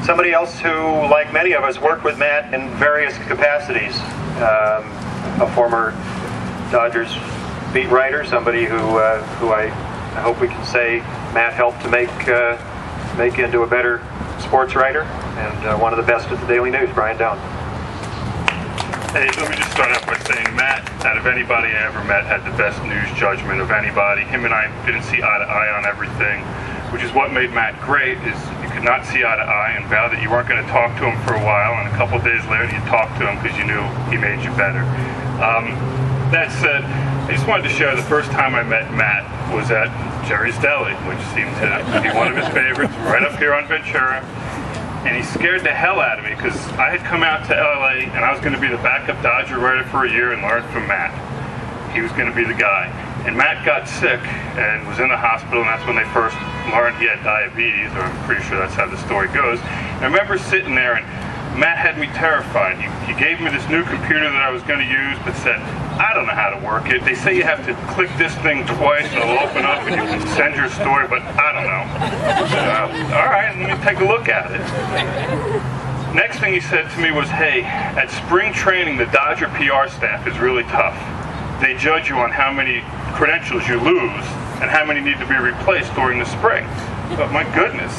somebody else who, like many of us, worked with Matt in various capacities. A former Dodgers beat writer, somebody who I hope we can say Matt helped to make into a better sports writer, and one of the best at the Daily News, Brian Down. Hey, let me just start out by saying Matt, out of anybody I ever met, had the best news judgment of anybody. Him and I didn't see eye to eye on everything, which is what made Matt great, is you could not see eye to eye and vow that you weren't going to talk to him for a while, and a couple of days later you talked to him because you knew he made you better. That said, I just wanted to share the first time I met Matt was at Jerry's Deli, which seemed to be one of his favorites, right up here on Ventura. And he scared the hell out of me because I had come out to LA and I was going to be the backup Dodger writer for a year and learn from Matt. He was going to be the guy. And Matt got sick and was in the hospital, and that's when they first learned he had diabetes, or I'm pretty sure that's how the story goes. And I remember sitting there and Matt had me terrified. He gave me this new computer that I was going to use, but said, I don't know how to work it. They say you have to click this thing twice and it'll open up and you can send your story, but I don't know. All right, let me take a look at it. Next thing he said to me was, hey, at spring training, the Dodger PR staff is really tough. They judge you on how many credentials you lose and how many need to be replaced during the spring. But my goodness.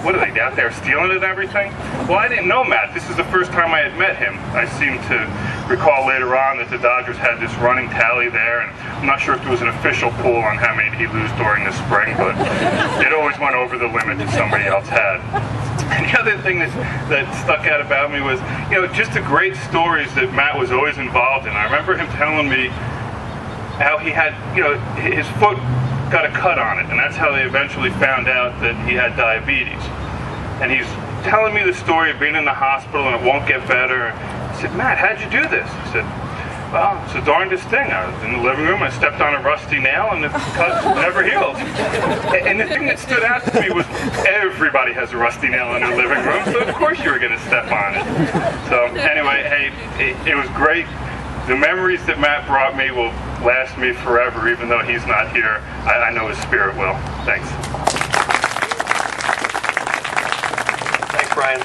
What are they out there stealing it and everything? Well, I didn't know Matt. This is the first time I had met him. I seem to recall later on that the Dodgers had this running tally there, and I'm not sure if there was an official pool on how many he'd lose during the spring, but it always went over the limit that somebody else had. And the other thing that stuck out about me was, just the great stories that Matt was always involved in. I remember him telling me how he had, his foot got a cut on it, and that's how they eventually found out that he had diabetes. And he's telling me the story of being in the hospital and it won't get better. I said, Matt, how'd you do this? He said, well, it's the darndest thing. I was in the living room, I stepped on a rusty nail, and the cut never healed. And the thing that stood out to me was everybody has a rusty nail in their living room, so of course you were going to step on it. So anyway, hey, it was great. The memories that Matt brought me will last me forever, even though he's not here. I know his spirit will. Thanks. Thanks, Brian.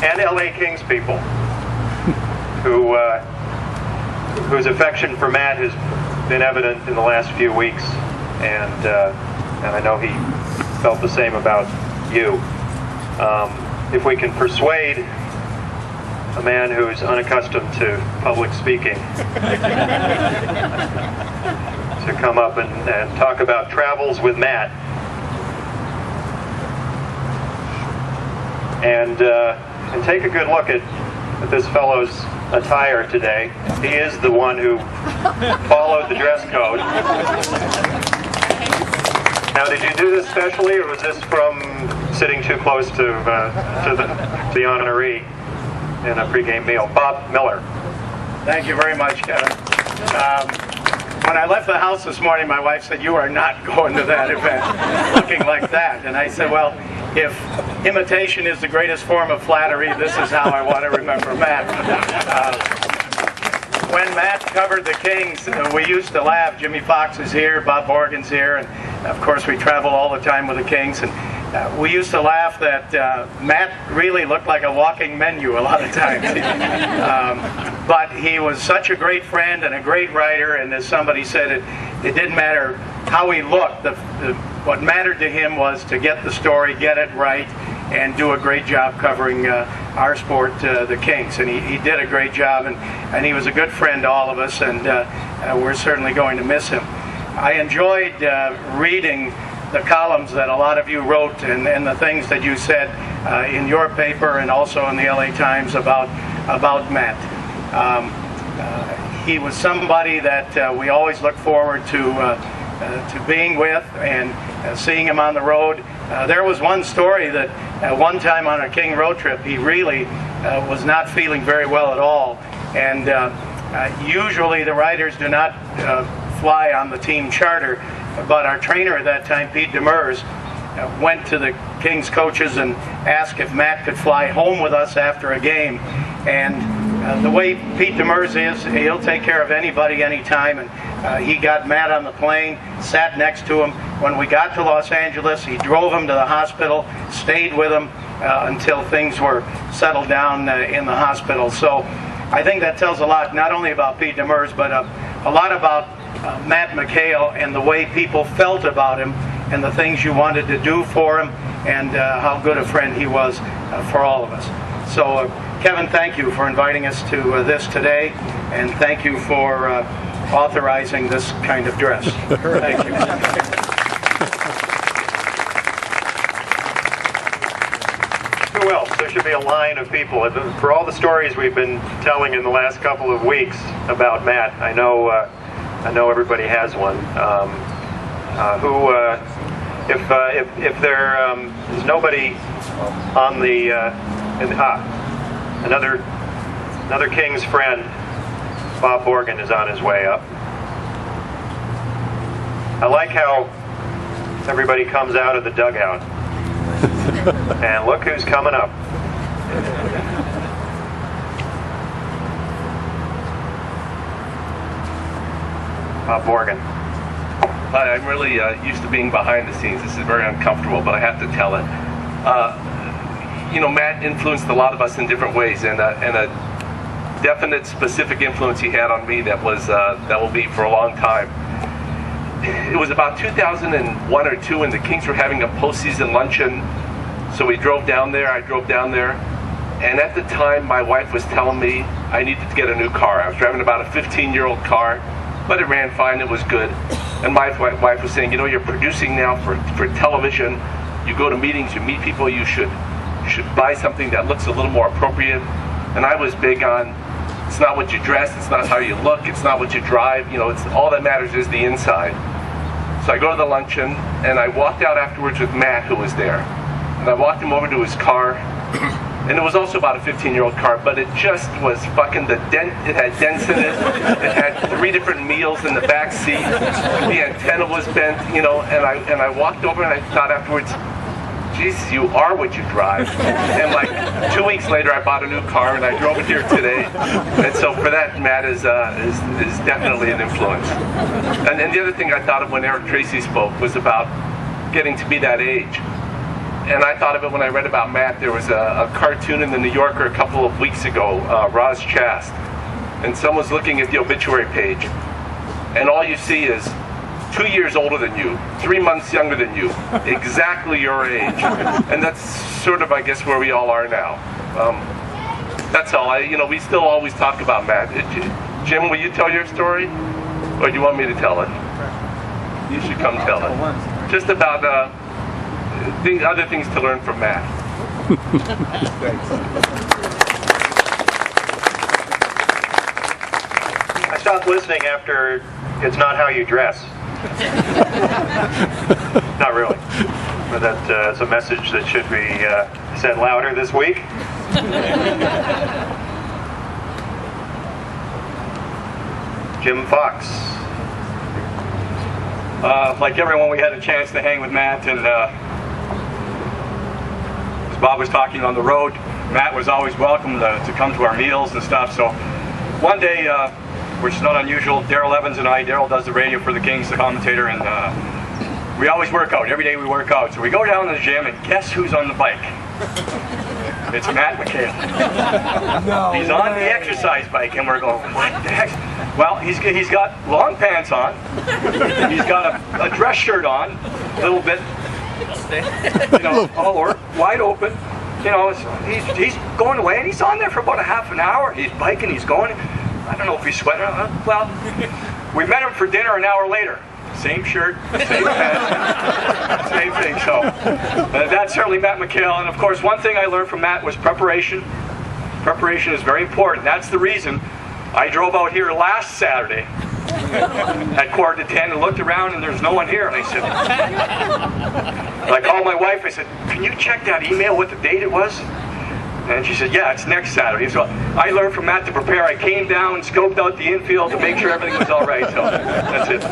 And LA Kings people, whose affection for Matt has been evident in the last few weeks, and I know he felt the same about you. If we can persuade a man who is unaccustomed to public speaking to come up and talk about travels with Matt, and take a good look at this fellow's attire today. He is the one who followed the dress code. Now, did you do this specially, or was this from sitting too close to the honoree in a pregame meal? Bob Miller. Thank you very much, Kevin. When I left the house this morning, my wife said, you are not going to that event looking like that. And I said, well, if imitation is the greatest form of flattery, this is how I want to remember Matt. When Matt covered the Kings, we used to laugh. Jimmy Fox is here, Bob Morgan's here, and of course we travel all the time with the Kings. And we used to laugh that Matt really looked like a walking menu a lot of times. But he was such a great friend and a great writer, and as somebody said, it didn't matter how he looked. What mattered to him was to get the story, get it right, and do a great job covering our sport, the Kings. And he did a great job, and he was a good friend to all of us, and we're certainly going to miss him. I enjoyed reading the columns that a lot of you wrote and the things that you said in your paper and also in the LA Times about Matt. He was somebody that we always look forward to being with and seeing him on the road. There was one story that at one time on a King road trip, he really was not feeling very well at all. And usually the riders do not fly on the team charter, but our trainer at that time, Pete Demers, went to the Kings coaches and asked if Matt could fly home with us after a game. And the way Pete Demers is, he'll take care of anybody, anytime. And He got Matt on the plane, sat next to him. When we got to Los Angeles, he drove him to the hospital, stayed with him until things were settled down in the hospital. So I think that tells a lot, not only about Pete Demers, but a lot about Matt McHale and the way people felt about him and the things you wanted to do for him and how good a friend he was for all of us. So Kevin, thank you for inviting us to this today, and thank you for authorizing this kind of dress. Thank you. Who else? There should be a line of people. For all the stories we've been telling in the last couple of weeks about Matt, I know everybody has one. If there is nobody on the another King's friend, Bob Morgan, is on his way up. I like how everybody comes out of the dugout. And look who's coming up. Bob Morgan. Hi, I'm really used to being behind the scenes. This is very uncomfortable, but I have to tell it. Matt influenced a lot of us in different ways, and a definite, specific influence he had on me that will be for a long time. It was about 2001 or 2, and the Kings were having a postseason luncheon. So we drove down there. I drove down there, and at the time, my wife was telling me I needed to get a new car. I was driving about a 15-year-old car, but it ran fine. It was good. And my wife was saying, you're producing now for television. You go to meetings, you meet people. You should buy something that looks a little more appropriate. And I was big on, it's not what you dress, it's not how you look, it's not what you drive. It's all that matters is the inside. So I go to the luncheon, and I walked out afterwards with Matt, who was there. And I walked him over to his car, and it was also about a 15-year-old car, but it just was fucking it had dents in it. It had 3 different meals in the back seat. The antenna was bent, and I walked over and I thought afterwards, Jesus, you are what you drive. And like 2 weeks later, I bought a new car and I drove it here today. And so for that, Matt is definitely an influence. And the other thing I thought of when Eric Tracy spoke was about getting to be that age. And I thought of it when I read about Matt. There was a cartoon in the New Yorker a couple of weeks ago, Roz Chast, and someone's looking at the obituary page, and all you see is 2 years older than you, 3 months younger than you, exactly your age. And that's sort of, I guess, where we all are now. That's all. We still always talk about Matt. Jim, will you tell your story, or do you want me to tell it? You should come tell it. Just about other things to learn from Matt. I stopped listening after it's not how you dress. Not really. But that's a message that should be said louder this week. Jim Fox. Like everyone, we had a chance to hang with Matt, and as Bob was talking on the road, Matt was always welcome to come to our meals and stuff. So one day, which is not unusual, Daryl Evans and I, Daryl does the radio for the Kings, the commentator, and we always work out. Every day we work out. So we go down to the gym, and guess who's on the bike? It's Matt McHale. No He's on the exercise bike, and we're going, what the heck? Well, he's got long pants on. He's got a dress shirt on, a little bit, all over, wide open. He's going away, and he's on there for about a half an hour. He's biking, he's going. I don't know if he's sweating. Well, we met him for dinner an hour later. Same shirt, same pants, same thing. So that's certainly Matt McHale. And of course, one thing I learned from Matt was preparation. Preparation is very important. That's the reason I drove out here last Saturday at 9:45 and looked around, and there's no one here. And I said, I called my wife. I said, can you check that email, what the date it was? And she said, yeah, it's next Saturday. So I learned from Matt to prepare. I came down, scoped out the infield to make sure everything was all right. So that's it.